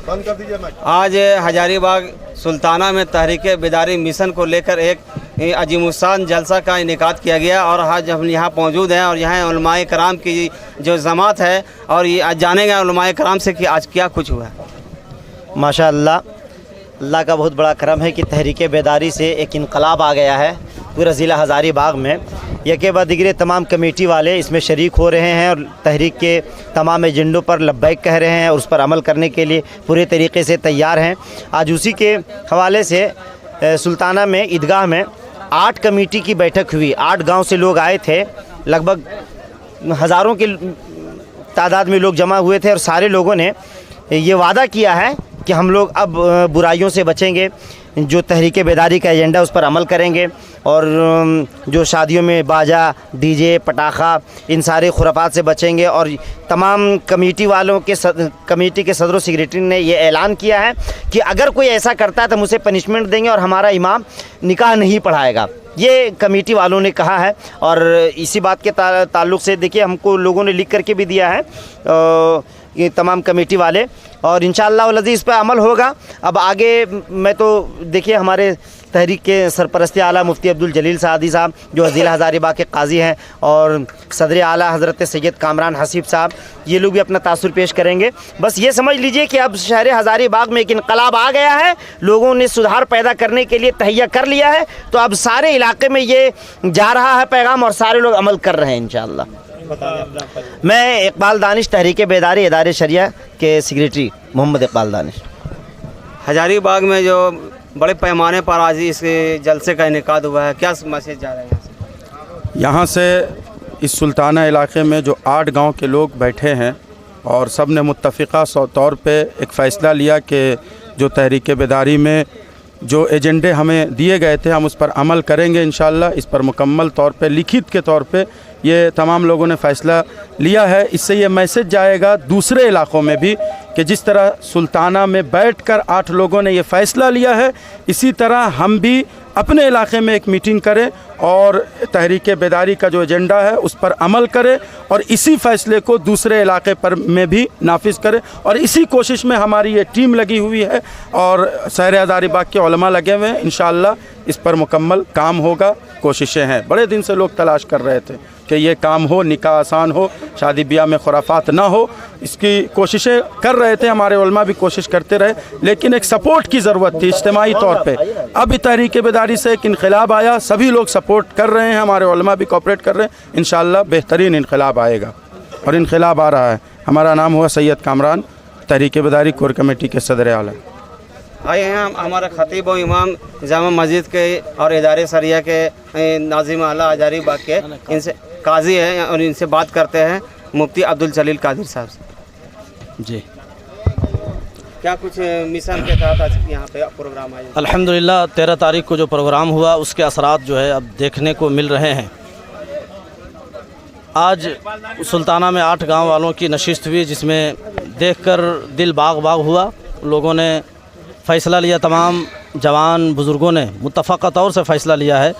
बंद कर दीजिए। आज हजारीबाग सुल्ताना में तहरीक बेदारी मिशन को लेकर एक अजीमुशान जलसा का इनेकाद किया गया और आज हम यहाँ मौजूद हैं और यहाँ उलमाए कराम की जो जमात है और ये आज जानेंगे उलमाए कराम से कि आज क्या कुछ हुआ है। माशाअल्लाह, अल्लाह का बहुत बड़ा करम है कि तहरीक बेदारी से एक इनकलाब आ गया है पूरा ज़िला हज़ारीबाग में। यके बाद दिगरे तमाम कमेटी वाले इसमें शरीक हो रहे हैं और तहरीक के तमाम एजेंडों पर लब्बैक कह रहे हैं और उस पर अमल करने के लिए पूरे तरीके से तैयार हैं। आज उसी के हवाले से सुल्ताना में ईदगाह में 8 कमेटी की बैठक हुई। 8 गांव से लोग आए थे, लगभग हज़ारों की तादाद में लोग जमा हुए थे और सारे लोगों ने ये वादा किया है कि हम लोग अब बुराइयों से बचेंगे, जो तहरीक बेदारी का एजेंडा उस पर अमल करेंगे और जो शादियों में बाजा डीजे पटाखा इन सारे खुराफात से बचेंगे। और तमाम कमेटी वालों के कमेटी के सदर सेक्रेटरी ने ये ऐलान किया है कि अगर कोई ऐसा करता है तो हम उसे पनिशमेंट देंगे और हमारा इमाम निकाह नहीं पढ़ाएगा, ये कमेटी वालों ने कहा है। और इसी बात के ताल्लुक़ से देखिए हमको लोगों ने लिख करके भी दिया है ये तमाम कमेटी वाले और इंशाअल्लाह वल्लज़ी इस पर अमल होगा। अब आगे मैं तो देखिए हमारे तहरीक के सरपरस्ती आला मुफ्ती अब्दुल जलील सादी साहब जो ज़िला हज़ारीबाग के काजी हैं और सदर आला हज़रत सैयद कामरान हसीब साहब, ये लोग भी अपना तासुर पेश करेंगे। बस ये समझ लीजिए कि अब शहर हज़ारीबाग में एक इनकलाब आ गया है, लोगों ने सुधार पैदा करने के लिए तहैया कर लिया है। तो अब सारे इलाके में ये जा रहा है पैगाम और सारे लोग अमल कर रहे हैं इंशाअल्लाह। मैं इकबाल दानिश तहरीक बेदारी इदारे शरिया के सेक्रेटरी मोहम्मद इकबाल दानिश। हजारीबाग में जो बड़े पैमाने पर आज इस जलसे का इनेकाद हुआ है, क्या मैसेज जा रहा है यहाँ से? इस सुल्ताना इलाके में जो 8 गांव के लोग बैठे हैं और सब ने मुत्तफ़िक़ा तौर पे एक फ़ैसला लिया कि जो तहरीक बेदारी में जो एजेंडे हमें दिए गए थे हम उस पर अमल करेंगे इंशाअल्लाह। इस पर मुकम्मल तौर पे लिखित के तौर पे ये तमाम लोगों ने फ़ैसला लिया है। इससे ये मैसेज जाएगा दूसरे इलाक़ों में भी कि जिस तरह सुल्ताना में बैठकर 8 लोगों ने ये फ़ैसला लिया है, इसी तरह हम भी अपने इलाके में एक मीटिंग करें और तहरीक बेदारी का जो एजेंडा है उस पर अमल करें और इसी फ़ैसले को दूसरे इलाके पर में भी नाफिज करें। और इसी कोशिश में हमारी ये टीम लगी हुई है और शहर हज़ारीबाग के उलमा लगे हुए हैं। इंशाअल्लाह इस पर मुकम्मल काम होगा, कोशिशें हैं। बड़े दिन से लोग तलाश कर रहे थे कि ये काम हो, निकाह आसान हो, शादी ब्याह में खुराफात ना हो, इसकी कोशिशें कर रहे थे। हमारे उलमा भी कोशिश करते रहे, लेकिन एक सपोर्ट की ज़रूरत थी इज्तिमाई तौर पे। अब तहरीक बेदारी से एक इनक़िलाब आया, सभी लोग सपोर्ट कर रहे हैं, हमारे उलमा भी कोऑपरेट कर रहे हैं। इंशाअल्लाह बेहतरीन इनक़िलाब आएगा और इनक़िलाब आ रहा है। हमारा नाम हुआ सैयद कामरान, तहरीक बेदारी कोर कमेटी के सदर आला। आए हैं हमारा ख़तीब व इमाम जामा मस्जिद के और इदारे शरिया के नाज़िम आला हज़ारीबाग के, इनसे काजी हैं और इनसे बात करते हैं मुफ्ती अब्दुल जलील कादिर साहब से। जी, क्या कुछ मिशन के तहत आज यहाँ पे प्रोग्राम आया? अल्हम्दुलिल्लाह 13 तारीख को जो प्रोग्राम हुआ उसके असरात जो है अब देखने को मिल रहे हैं। आज सुल्ताना में 8 गांव वालों की नशिस्त हुई, जिसमें देखकर दिल बाग बाग हुआ। लोगों ने फ़ैसला लिया, तमाम जवान बुज़ुर्गों ने मुत्तफ़क़ा तौर से फ़ैसला लिया है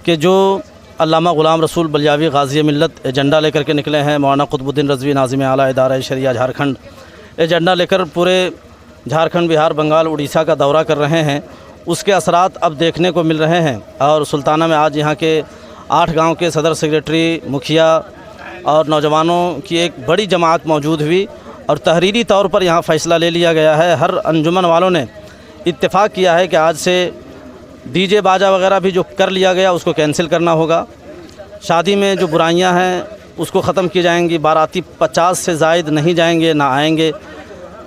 कि जो अल्लामा ग़ुलाम रसूल बलियावी गाज़ी मिल्लत एजेंडा लेकर के निकले हैं, मौलाना क़ुतबुद्दीन रज़वी नाज़िम आला इदारा शरिया झारखंड एजेंडा लेकर पूरे झारखंड, बिहार, बंगाल, उड़ीसा का दौरा कर रहे हैं, उसके असरात अब देखने को मिल रहे हैं। और सुल्ताना में आज यहाँ के 8 गांव के सदर सेक्रेटरी, मुखिया और नौजवानों की एक बड़ी जमात मौजूद हुई और तहरीरी तौर पर यहाँ फ़ैसला ले लिया गया है। हर अंजुमन वालों ने इत्तेफाक किया है कि आज से डीजे बाजा वगैरह भी जो कर लिया गया उसको कैंसिल करना होगा। शादी में जो बुराइयां हैं उसको ख़त्म की जाएंगी। बाराती 50 से ज़ायद नहीं जाएंगे, ना आएंगे।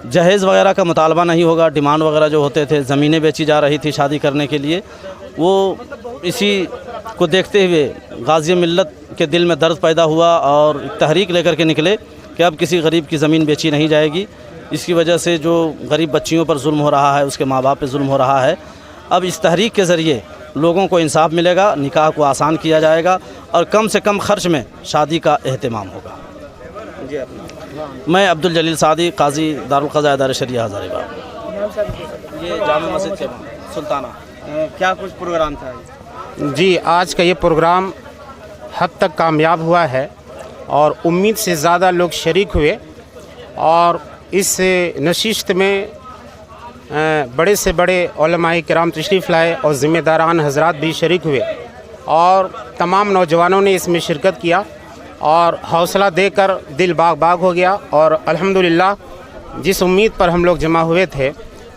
जहेज़ वगैरह का मुतालबा नहीं होगा। डिमांड वगैरह जो होते थे, ज़मीनें बेची जा रही थी शादी करने के लिए, वो इसी को देखते हुए गाज़ी मिल्लत के दिल में दर्द पैदा हुआ और तहरीक लेकर के निकले कि अब किसी गरीब की ज़मीन बेची नहीं जाएगी। इसकी वजह से जो गरीब बच्चियों पर जुल्म हो रहा है, उसके माँ बाप पे जुल्म हो रहा है, अब इस तहरीक के ज़रिए लोगों को इंसाफ मिलेगा, निकाह को आसान किया जाएगा और कम से कम ख़र्च में शादी का एहतमाम होगा। मैं अब्दुल जलील सादी, काजी दारुल क़ज़ा इदारा शरिया हज़ारीबाग, ये जामा मस्जिद के सुल्ताना। क्या कुछ प्रोग्राम था? जी, आज का ये प्रोग्राम हद तक कामयाब हुआ है और उम्मीद से ज़्यादा लोग शरीक हुए और इस नशिस्त में बड़े से बड़े उलमाए किराम तशरीफ़ लाए और ज़िम्मेदारान हज़रात भी शरीक हुए और तमाम नौजवानों ने इसमें शिरकत किया और हौसला देकर दिल बाग बाग हो गया। और अल्हम्दुलिल्लाह जिस उम्मीद पर हम लोग जमा हुए थे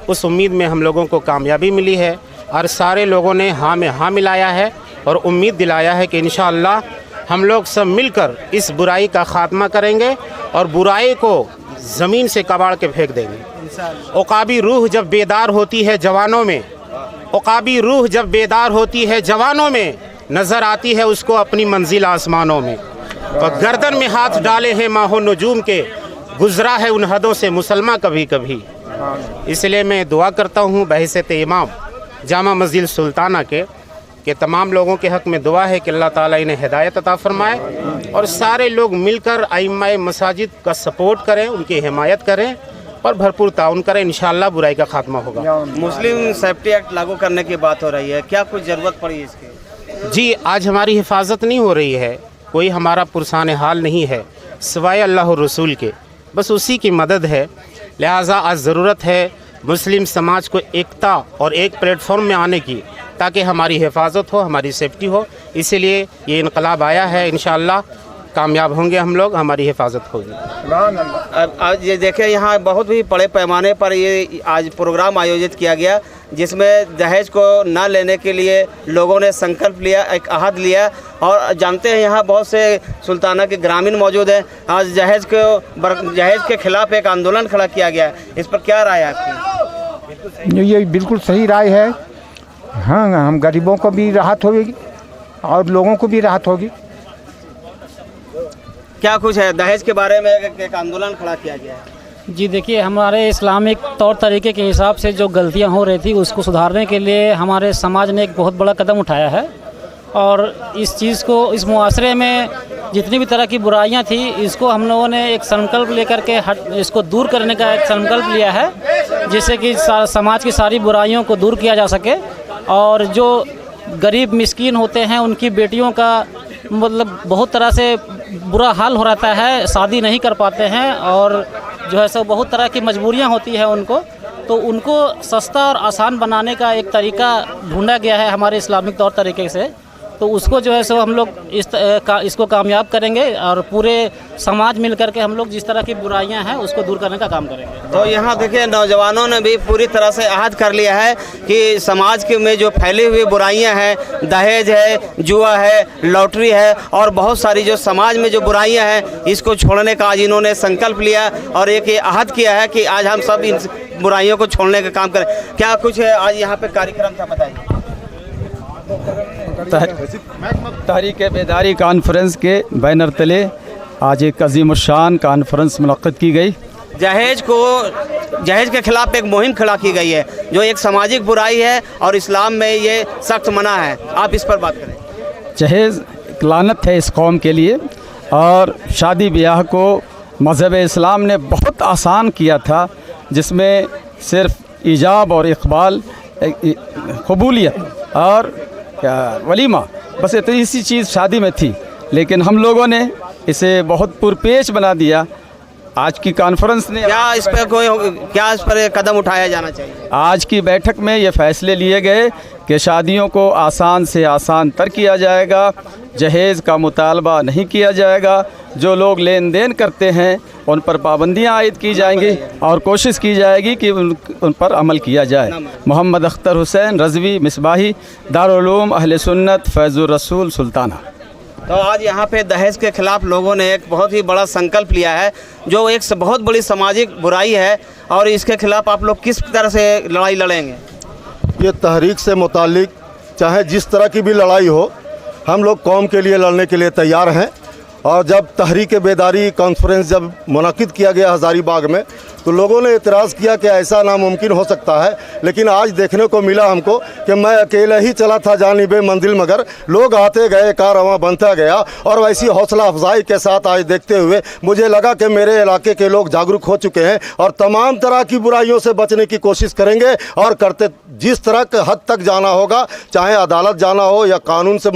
उस उम्मीद में हम लोगों को कामयाबी मिली है और सारे लोगों ने हाँ में हाँ मिलाया है और उम्मीद दिलाया है कि इंशाअल्लाह हम लोग सब मिलकर इस बुराई का ख़ात्मा करेंगे और बुराई को ज़मीन से कबाड़ के फेंक देंगे। उकाबी रूह जब बेदार होती है जवानों में, उकाबी रूह जब बेदार होती है जवानों में, नज़र आती है उसको अपनी मंजिल आसमानों में। और गर्दन में हाथ डाले हैं माहो नजूम के, गुजरा है उन हदों से मुसलमान कभी कभी। इसलिए मैं दुआ करता हूँ बहैसियत इमाम जामा मस्जिद सुल्ताना के तमाम लोगों के हक़ में दुआ है कि अल्लाह ताला इन्हें हिदायत अता फ़रमाए और सारे लोग मिलकर आइम्माए मसाजिद का सपोर्ट करें, उनकी हिमायत करें और भरपूर ताउन करें। इंशाअल्लाह बुराई का खात्मा होगा। मुस्लिम सेफ्टी एक्ट लागू करने की बात हो रही है, क्या कुछ ज़रूरत पड़ी इसकी? जी, आज हमारी हिफाजत नहीं हो रही है, कोई हमारा पुरसान हाल नहीं है सिवाय अल्लाह और रसूल के, बस उसी की मदद है। लिहाजा आज ज़रूरत है मुस्लिम समाज को एकता और एक प्लेटफॉर्म में आने की ताकि हमारी हिफाजत हो, हमारी सेफ्टी हो। इसीलिए ये इनकलाब आया है। इंशाअल्लाह कामयाब होंगे हम लोग, हमारी हिफाजत होगी। आज ये देखें यहाँ बहुत भी बड़े पैमाने पर ये आज प्रोग्राम आयोजित किया गया जिसमें दहेज को न लेने के लिए लोगों ने संकल्प लिया, एक अहद लिया। और जानते हैं यहाँ बहुत से सुल्ताना के ग्रामीण मौजूद हैं। आज दहेज के खिलाफ एक आंदोलन खड़ा किया गया, इस पर क्या राय है आपकी? ये बिल्कुल सही राय है। हाँ, हम गरीबों को भी राहत होगी और लोगों को भी राहत होगी। क्या कुछ है दहेज के बारे में एक आंदोलन खड़ा किया गया है? जी देखिए, हमारे इस्लामिक तौर तरीके के हिसाब से जो गलतियां हो रही थी उसको सुधारने के लिए हमारे समाज ने एक बहुत बड़ा कदम उठाया है और इस चीज़ को, इस मुआशरे में जितनी भी तरह की बुराइयां थी इसको हम लोगों ने एक संकल्प लेकर के इसको दूर करने का एक संकल्प लिया है जिससे कि समाज की सारी बुराइयों को दूर किया जा सके। और जो गरीब मिस्कीन होते हैं उनकी बेटियों का मतलब बहुत तरह से बुरा हाल हो रहता है, शादी नहीं कर पाते हैं और जो है सो बहुत तरह की मजबूरियां होती है उनको, तो उनको सस्ता और आसान बनाने का एक तरीका ढूंढा गया है हमारे इस्लामिक तौर तरीके से। तो उसको जो है सो हम लोग इसको कामयाब करेंगे और पूरे समाज मिल करके हम लोग जिस तरह की बुराइयां हैं उसको दूर करने का काम करेंगे। तो यहाँ देखिए नौजवानों ने भी पूरी तरह से अहद कर लिया है कि समाज के में जो फैली हुई बुराइयां हैं, दहेज है, जुआ है, लॉटरी है और बहुत सारी जो समाज में जो बुराइयां हैं इसको छोड़ने का आज इन्होंने संकल्प लिया और एक ये अहद किया है कि आज हम सब इन बुराइयों को छोड़ने का काम करें। क्या कुछ है आज यहाँ पे कार्यक्रम था, बताइए। तहरीक बेदारी कॉन्फ्रेंस के बैनर तले आज एक अजीमुशान कॉन्फ्रेंस मुनक्किद की गई। जहेज के खिलाफ एक मुहिम खड़ा की गई है जो एक सामाजिक बुराई है और इस्लाम में ये सख्त मना है। आप इस पर बात करें। जहेज एक लानत है इस कौम के लिए और शादी ब्याह को मज़हब इस्लाम ने बहुत आसान किया था जिसमें सिर्फ ईजाब और इकबाल, कबूलियत और वलीमा, बस इतनी सी चीज़ शादी में थी, लेकिन हम लोगों ने इसे बहुत पुरपेश बना दिया। आज की कॉन्फ्रेंस ने क्या इस पर कदम उठाया जाना चाहिए? आज की बैठक में ये फ़ैसले लिए गए कि शादियों को आसान से आसान तर किया जाएगा, जहेज़ का मुतालबा नहीं किया जाएगा, जो लोग लेन देन करते हैं उन पर पाबंदियाँ आयद की जाएंगी और कोशिश की जाएगी कि उन पर अमल किया जाए। मोहम्मद अख्तर हुसैन रज़वी मिसबाही, दारुल उलूम अहले सुन्नत फैज़ुर रसूल सुल्ताना। तो आज यहाँ पे दहेज के खिलाफ लोगों ने एक बहुत ही बड़ा संकल्प लिया है जो एक बहुत बड़ी सामाजिक बुराई है और इसके खिलाफ आप लोग किस तरह से लड़ाई लड़ेंगे? ये तहरीक से मुतालिक चाहे जिस तरह की भी लड़ाई हो, हम लोग कौम के लिए लड़ने के लिए तैयार हैं। और जब तहरीक बेदारी कॉन्फ्रेंस जब मुनक़िद किया गया हज़ारीबाग में तो लोगों ने एतराज़ किया कि ऐसा नामुमकिन हो सकता है, लेकिन आज देखने को मिला हमको कि मैं अकेले ही चला था जानिबे मंजिल, मगर लोग आते गए, कारवां बनता गया और वैसी हौसला अफजाई के साथ आज देखते हुए मुझे लगा कि मेरे इलाके के लोग जागरूक हो चुके हैं और तमाम तरह की बुराइयों से बचने की कोशिश करेंगे और करते जिस तरह के हद तक जाना होगा, चाहे अदालत जाना हो या कानून से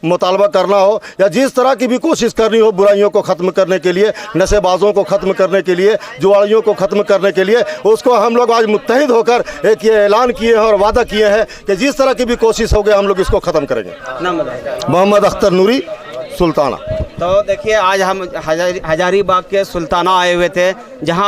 मुतालबा करना हो या जिस तरह की भी कोशिश करनी करनी हो बुराइयों को ख़त्म करने के लिए, नशेबाजों को ख़त्म करने के लिए, जुआड़ियों को ख़त्म करने के लिए, उसको हम लोग आज मुत्तहिद होकर एक ये ऐलान किए हैं और वादा किए हैं कि जिस तरह की भी कोशिश होगी हम लोग इसको ख़त्म करेंगे। मोहम्मद अख्तर नूरी, सुल्ताना। तो देखिए आज हम हजारीबाग के सुल्ताना आए हुए थे, जहां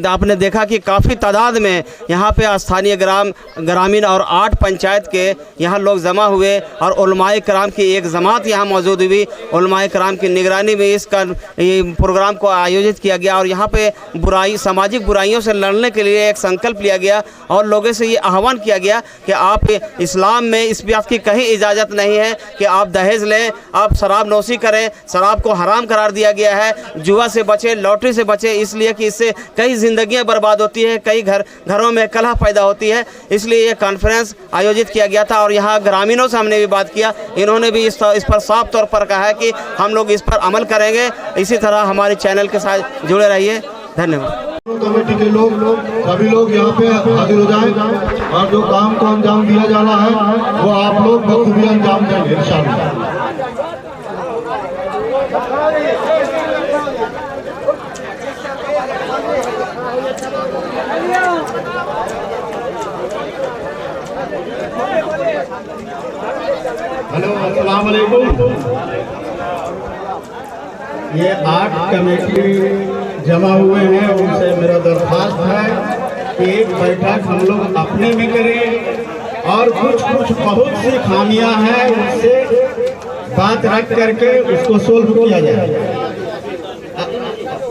आपने देखा कि काफ़ी तादाद में यहाँ पे स्थानीय ग्रामीण और 8 पंचायत के यहाँ लोग जमा हुए और उलमाए कराम की एक जमात यहाँ मौजूद हुई। उलमाए कराम की निगरानी में इसका प्रोग्राम को आयोजित किया गया और यहाँ पे सामाजिक बुराइयों से लड़ने के लिए एक संकल्प लिया गया और लोगों से ये आह्वान किया गया कि आप इस्लाम में इस बात की कहीं इजाज़त नहीं है कि आप दहेज लें, आप शराब नोशी करें, शराब को हराम करार दिया गया है। जुआ से बचे, लॉटरी से बचे, इसलिए कि इससे कई ज़िंदगियां बर्बाद होती है, कई घरों में कलह पैदा होती है। इसलिए ये कॉन्फ्रेंस आयोजित किया गया था और यहाँ ग्रामीणों से हमने भी बात किया, इन्होंने भी इस पर साफ तौर पर कहा है कि हम लोग इस पर अमल करेंगे। इसी तरह हमारे चैनल के साथ जुड़े रहिए। धन्यवाद। कमेटी के लोग सभी लोग यहाँ पे हाजिर हो जाएं और जो काम को अंजाम दिया जाना है वो आप लोग बखूबी अंजाम देंगे इंशाअल्लाह। हेलो, अस्सलाम वालेकुम। ये 8 कमेटी जमा हुए हैं, उनसे मेरा दरख्वास्त है कि एक बैठक हम लोग अपने में करें और कुछ बहुत सी खामियां हैं उससे बात रख करके उसको सोल्व किया जाए।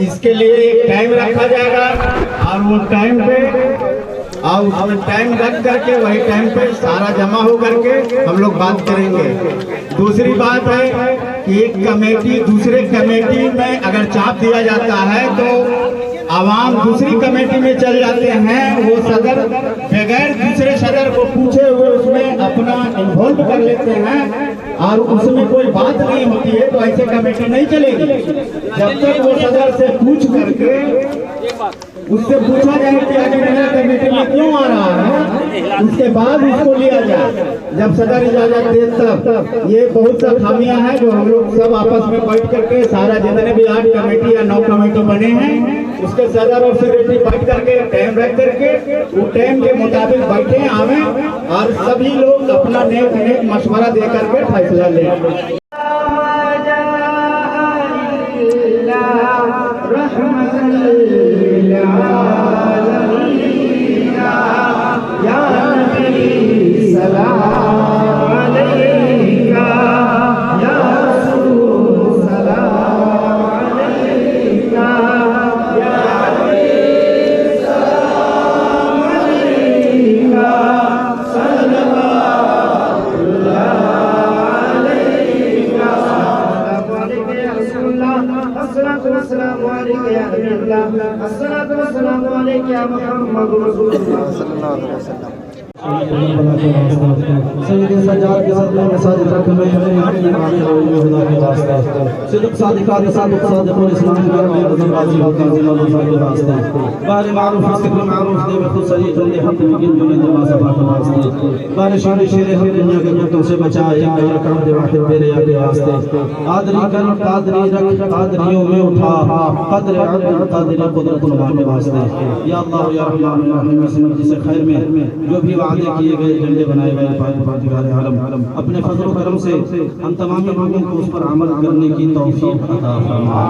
इसके लिए एक टाइम रखा जाएगा और वो टाइम पे और उसमें टाइम रख करके वही टाइम पे सारा जमा हो करके हम लोग बात करेंगे। दूसरी बात है कि एक कमेटी दूसरे कमेटी में अगर चाप दिया जाता है तो आवाम दूसरी कमेटी में चल जाते हैं, वो सदर बगैर दूसरे सदर को पूछे हुए उसमें अपना इन्वॉल्व कर लेते हैं और उसमें कोई बात नहीं होती है, तो ऐसे कमेटी नहीं चलेगी। जब तक वो सदर से पूछ करके उससे पूछा जाए कि आगे नया कमेटी में क्यों आ रहा है, उसके बाद उसको लिया जाए। जब सदर इजाजत दे तब ये बहुत सा खामियां हैं जो हम लोग सब आपस में बैठ करके सारा जितने भी 8 कमेटी या 9 कमेटी बने हैं उसके सदर और सेक्रेटरी बैठ करके टाइम रख करके वो टाइम के मुताबिक बैठे आवे और सभी लोग अपना नेक मशवरा दे करके फैसला लें। खैर में जो भी वादे किए गए एजेंडे बनाए गए अपने फजल करम से हम तमाम लोगों को उस पर अमल करने की तौफीक अता फरमा।